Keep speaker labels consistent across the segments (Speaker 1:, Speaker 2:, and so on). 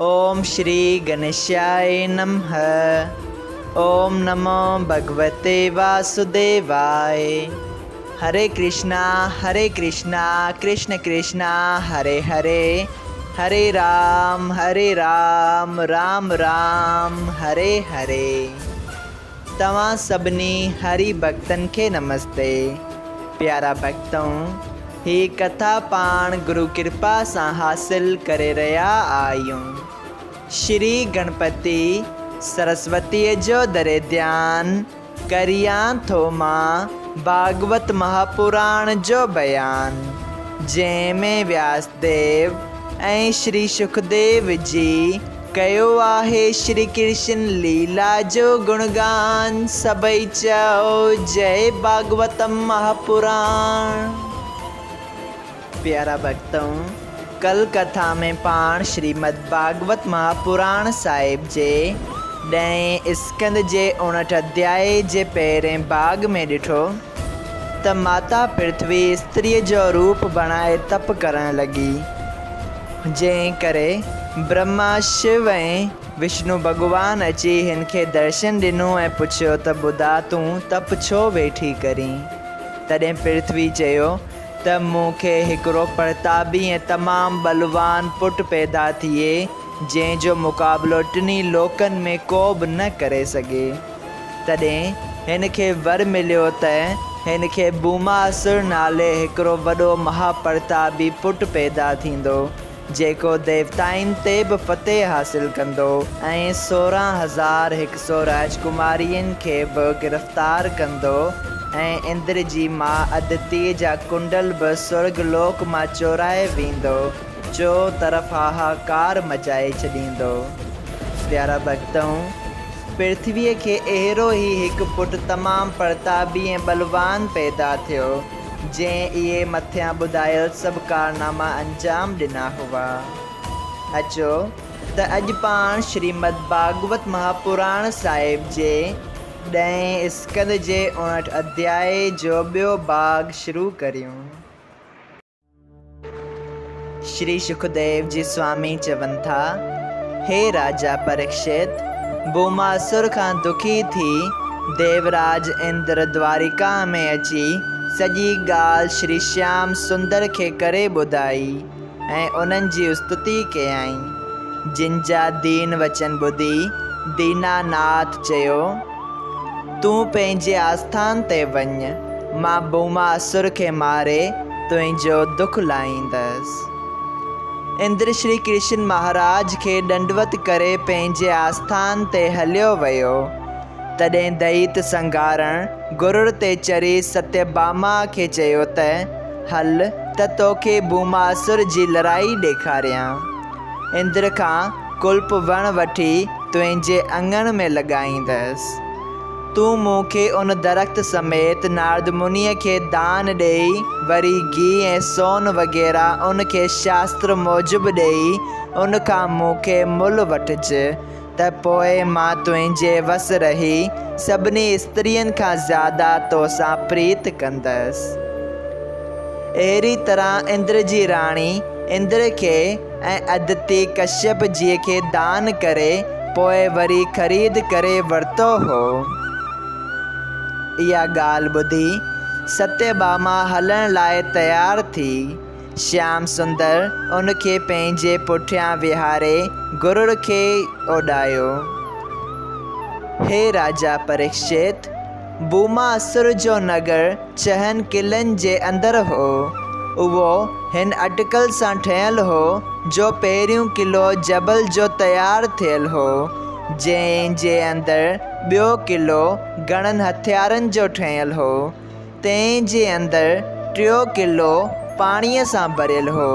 Speaker 1: ओम श्री गणेशाय नमः। ओम नमो भगवते वासुदेवाय। हरे कृष्णा कृष्ण कृष्णा हरे हरे, हरे राम राम राम हरे हरे। तव्हां सभिनी हरि भक्तन के नमस्ते। प्यारा भक्तों, ही कथा पाण गुरु कृपा से हासिल करे रहा आयूं। श्री गणपति सरस्वती जो दरे ध्यान करिया थो मां भागवत महापुराण जो बयान, जंहिंमें व्यासदेव ऐं श्री सुखदेव जी कयो आहे श्री कृष्ण लीला जो गुणगान। सभई चओ जय भागवतम महापुराण। प्यारा भक्तों, कल कथा में पाण श्रीमद् भागवत महापुराण साहिब जे 10 स्कंद जे 59 अध्याय जे पहिरें भाग में ॾिठो त माता पृथ्वी स्त्रीअ जो रूप बणाए तप करण लगी, जंहिं करे ब्रह्मा शिव ऐं विष्णु भगवान अची हिन खे दर्शन ॾिनो ऐं पुछियो त ॿुधा तूं तप छो वेठी करीं। तॾहिं पृथ्वी चयो त मूंखे हिकिड़ो प्रतापी ऐं तमामु बलवान पुटु पैदा थिए, जंहिंजो मुक़ाबिलो टिनी लोकनि में को बि न करे सघे। तॾहिं हिन खे वर मिलियो त हिन खे भूमासुर नाले हिकिड़ो वॾो महाप्रतापी पुटु पैदा थींदो, जेको देवताउनि ते बि फ़तेह हासिल कंदो ऐं 16,100 राजकुमारियुनि खे बि गिरफ़्तार कंदो ऐं इंद्र जी मां अदिति जा कुंडल बि स्वर्ग लोक मां चोराए वेंदो, चो तरफ़ हाहाकार मचाए छॾींदो। प्यारा भक्तों, पृथ्वीअ खे अहिड़ो ई हिकु पुटु तमामु प्रतापी ऐं बलवान पैदा थियो, जंहिं इहे मथियां ॿुधायल सभु कारनामा अंजाम ॾिना हुआ। अचो त अॼु पाण श्रीमद् भागवत महापुराण साहिब जे 10 स्कंद जे 59 अध्याय जो ॿियो भाग शुरू करियूं। श्री सुखदेव जी स्वामी चवनि था, हे राजा परीक्षित, भूमासुर खां दुखी थी देवराज इंद्र द्वारिका में अची सॼी ॻाल्हि श्री श्याम सुंदर खे करे ॿुधाई ऐं उन्हनि जी स्तुति कयई। जिन जा दीन वचन ॿुधी दीनानाथ चयो, तूं पंहिंजे आस्थान ते वञ, मां भूमासुर खे मारे तुंहिंजो दुख लाहींदसि। इंद्र श्री कृष्ण महाराज खे दंडवत करे पंहिंजे आस्थान ते हलियो वियो। तॾहिं दैत संघारण गुरुड़ ते चढ़ी सत्यभामा खे चयो त हल त तोखे भूमासुर जी लड़ाई ॾेखारियां। इंद्र खां कुल्प वण वठी तुंहिंजे अंगण में लॻाईंदसि। तूं मूंखे उन दरख़्त समेत नारद मुनीअ खे दान ॾेई वरी घी ऐं सोन वग़ैरह उन खे शास्त्र मूजिबि ॾेई उन खां मूंखे मुल वठिजे, त पोइ मां तुंहिंजे वस रही सभिनी स्त्रियुनि खां ज़्यादा तोसां प्रीत कंदसि। अहिड़ी तरह इंद्र जी राणी इंद्र खे ऐं अदिति कश्यप जी खे दान करे पोइ वरी ख़रीद करे वरितो हो। इहा ॻाल्हि ॿुधी सत्यभामा हलण लाइ तयार थी। श्याम सुंदर उन खे पंहिंजे पुठियां विहारे गुरुड़ खे ओॾायो। हे राजा परीक्षित, भूमासुर जो नगर 6 किलनि जे अंदरि हो। उहो हिन अटकल सां ठहियलु हो जो पहिरियों किलो जबल जो तयारु थियलु हो, जंहिंजे अंदरि ॿियो किलो घणनि हथियारनि जो ठहियलु हो, तंहिंजे अंदरि 3 किलो पाणीअ सां भरियलु हो।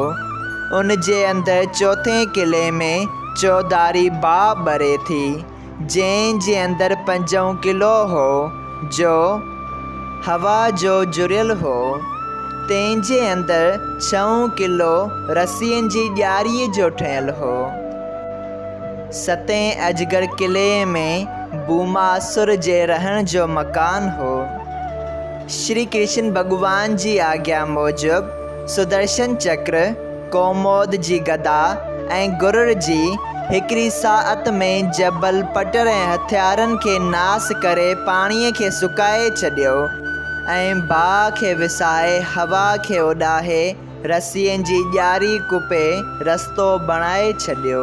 Speaker 1: उन जे अंदरि 4थे किले में चौधारी बाहि ॿरे थी, जंहिंजे अंदरि 5 किलो हो जो हवा जो जुड़ियलु हो। तंहिंजे अंदरि 6 किलो रस्सियुनि जी ॾियारीअ जो ठहियलु हो। 7 अजगर किले में भूमासुर जे रहण जो मकान हो। श्री कृष्ण भगवान जी आज्ञा मूजिब सुदर्शन चक्र, कौमोद जी गदा ऐं गुरुड़ जी हिकिड़ी साअत में जबल पटर ऐं हथियारनि खे नास करे पाणीअ खे सुकाए छॾियो ऐं बाहि खे विसाए हवा खे उॾाहे रसीअ जी ॼारी कुपे रस्तो बणाए छॾियो।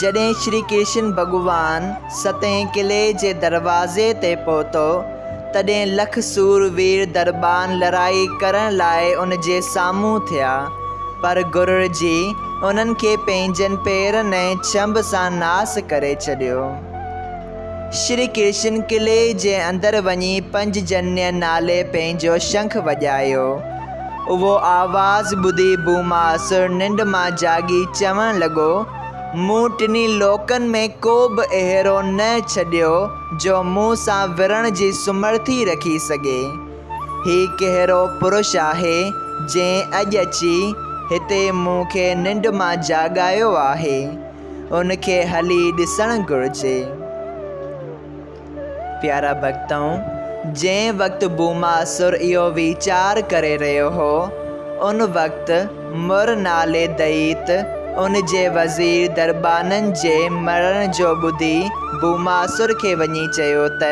Speaker 1: जॾहिं श्री कृष्ण भॻवान सतें किले जे दरवाज़े ते पहुतो तॾहिं लख सूरवीर दरबान लड़ाई करण लाइ उन जे साम्हूं थिया, पर गुरुअ जी उन्हनि खे पंहिंजनि पेरनि ऐं छंभ सां नास करे छॾियो। श्री कृष्ण किले जे अंदरि वञी पंजजन्य नाले पंहिंजो शंख वॼायो। उहो आवाज़ ॿुधी भूमासुर निंड मां जागी चवणु लॻो, मूं टिनी लोकनि में को बि अहिड़ो न छॾियो जो मूं सां विढ़ण जी सुमर्थी रखी सघे। ही कहिड़ो पुरुष आहे जंहिं अॼु अची हिते मूंखे निंड मां जाॻायो आहे, उनखे हली ॾिसणु घुरिजे। प्यारा भक्तों, जंहिं वक़्तु भूमासुर इहो वीचार करे रहियो हो, उन वक़्तु मुर नाले दैत उन जे वज़ीर दरबाननि जे मरण जो ॿुधी भूमासुर खे वञी चयो त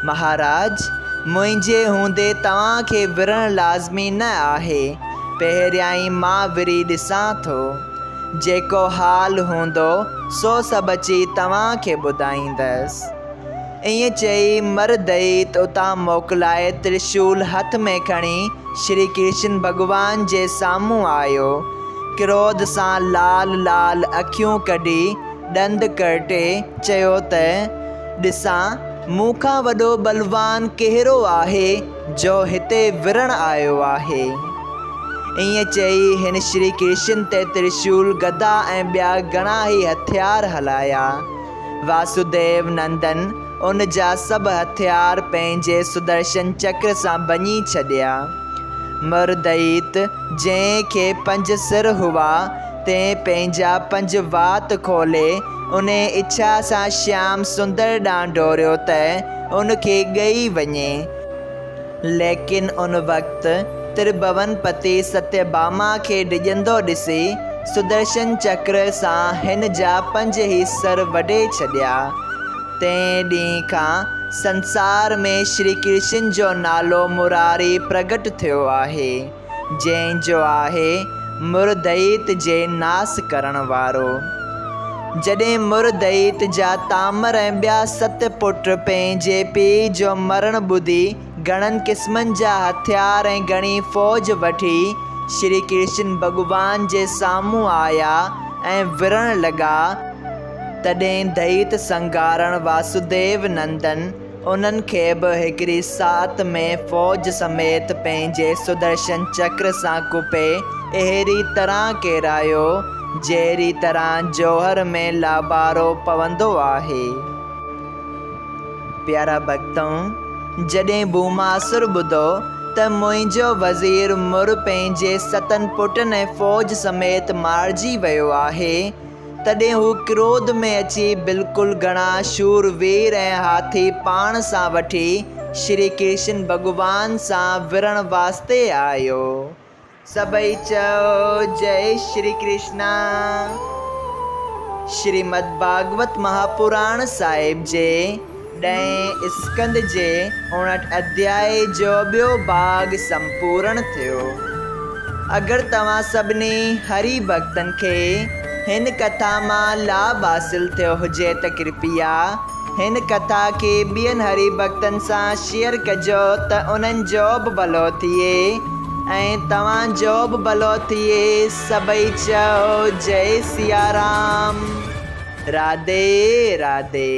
Speaker 1: महाराज, मुंहिंजे हूंदे तव्हांखे विढ़णु लाज़मी न आहे। पहिरियां ई मां विरी ॾिसां थो। जेको हाल हूंदो सो सभु अची तव्हांखे ॿुधाईंदसि। ईअं चई मर दैत उतां मोकिलाए त्रिशूल हथ में खणी श्री कृष्ण भॻवान जे साम्हूं आयो। क्रोध सां लाल लाल अखियूं कढी ॾंद कटे चयो त ॾिसां मूंखां वॾो बलवान कहिड़ो आहे जो हिते विढ़णु आयो आहे। ईअं चई हिन श्री कृष्ण ते त्रिशूल गदा ऐं ॿिया घणा ई हथियार हलाया। वासुदेव नंदन उन जा सभु हथियार पंहिंजे सुदर्शन चक्र सां भञी छॾिया। मुर दैत जंहिंखे 5 सिर हुआ तंहिं पंहिंजा 5 वात खोले उन इच्छा सां श्याम सुंदर ॾांहुं डोरियो त उनखे ॻई वञे। लेकिन उन वक़्तु त्रिभुवनपति सत्यभामा खे डिॼंदो ॾिसी सुदर्शन चक्र सां हिन जा 5 ई सर वढे छॾिया। तंहिं ॾींहं खां संसार में श्री कृष्ण जो नालो मुरारी प्रगट थियो आहे, जंहिंजो आहे मुर दैत जे नास करण वारो। जॾहिं मुर दैत जा तामर ऐं ॿिया 7 पुट पंहिंजे पीउ जो मरण ॿुधी घणनि क़िस्मनि जा हथियार ऐं घणी फ़ौज वठी श्री कृष्ण भॻवान जे साम्हूं आया ऐं विढ़णु लॻा, तॾहिं दैत संगारण वासुदेव नंदन उन्हनि खे बि हिकिड़ी सात में फ़ौज समेत पंहिंजे सुदर्शन चक्र सां कुपे अहिड़ी तरह केरायो जहिड़ी तरह जौहर में लाबारो पवंदो आहे। प्यारा भक्तों, जॾहिं भूमासुर ॿुधो त मुंहिंजो वज़ीर मुर पंहिंजे 7 पुटनि ऐं फ़ौज समेत मारिजी वियो आहे, तॾहिं हू क्रोध में अची बिल्कुलु घणा शूरवीर ऐं हाथी पाण सां वठी श्री कृष्ण भॻवान सां विढ़ण वास्ते आयो। सभई चओ जय श्री कृष्णा। श्रीमद् भागवत महापुराण साहिब जे 10 स्कंद जे 59 अध्याय जो ॿियो भाग संपूर्ण थियो। अगरि तव्हां सभिनी हरि भक्तनि खे हिन कथा मां लाभ हासिल थियो हुजे त कृपया हिन कथा खे ॿियनि हरि भक्तनि सां शेयर कजो त उन्हनि जो बि भलो थिए ऐं तव्हांजो बि भलो थिए। सभई चओ जय सिया राम। राधे राधे।